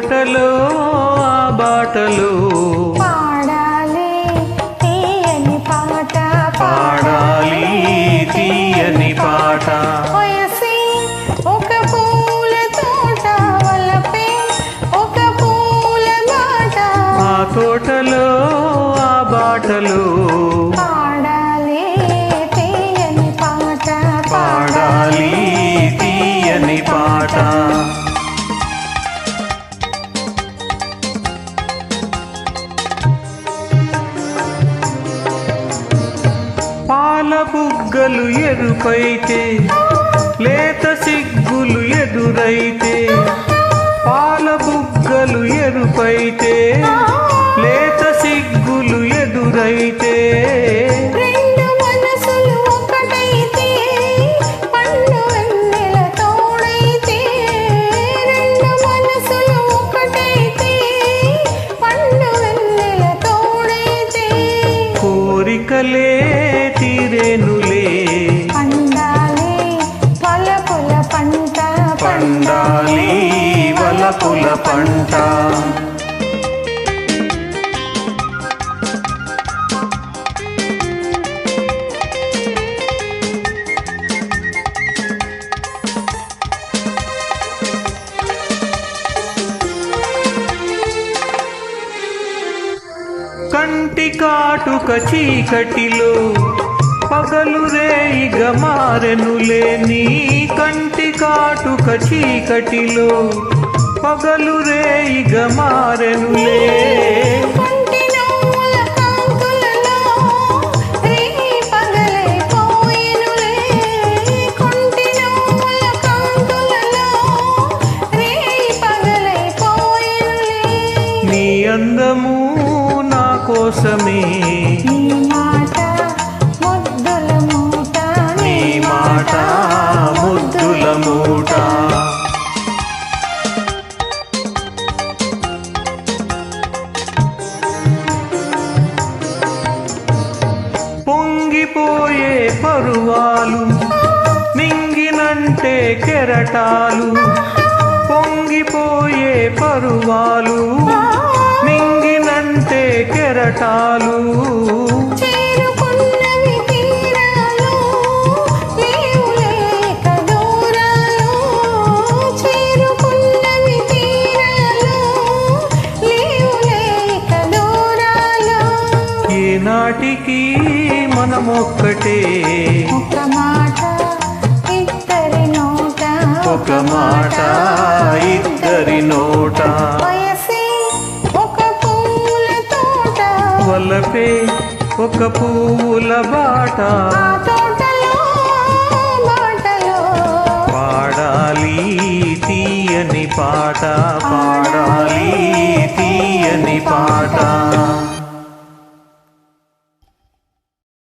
తోటలో ఆ బాటలో పాడాలి తీయని పాట పాడాలి తీయని పాట వయసి ఒక పూల తోట వలపే ఒక పూల బాట ఆ తోటలో ఆ బాటలో పాడాలి తీయని పాట పాడాలి తీయని పాట పాల బుగ్గలు ఎరుపైతే లేత సిగ్గులు ఎదురైతే పాల బుగ్గలు ఎరుపైతే లేత సిగ్గులు ఎదురైతే రెండు మనసులు ఒకటైతే పండు వెన్నెల తోడైతే రెండు మనసులు ఒకటైతే పండు వెన్నెల తోడైతే కోరికలే తీరేనులే పండాలి వలపుల పంట పండాలి వలపుల పంట కంటి కాటుక చీకటిలో పగలు రేయిగా మారెనులే నీ కంటి కాటుక చీకటిలో పగలు రేయిగా మారెనులే కంటి నవ్వుల కాంతులలో రేయి పగలైపోయెనులే కంటి నవ్వుల కాంతులలో రేయి పగలైపోయెనులే నీ అందము నా కోసమే నీ మాట ముద్దుల మూట నీ మాట ముద్దుల మూట పొంగిపోయే పరువాలు మింగినంటే కెరటాలు పొంగిపోయే పరువాలు మింగినంటే కెరటాలు చేరుకున్నవి తీరాలు లేవులే ఇక దూరాలు చేరుకున్నవి తీరాలు లేవులే ఇక దూరాలు ఏనాటికి మనమొక్కటే ఒక మాట ఇద్దరి నోట ఒక మాట ఇద్దరి నోట వయసి ఒక పూల తోట వలపే ఒక పూల బాట ఆ తోటలో బాటలో పాడాలి తీయని పాట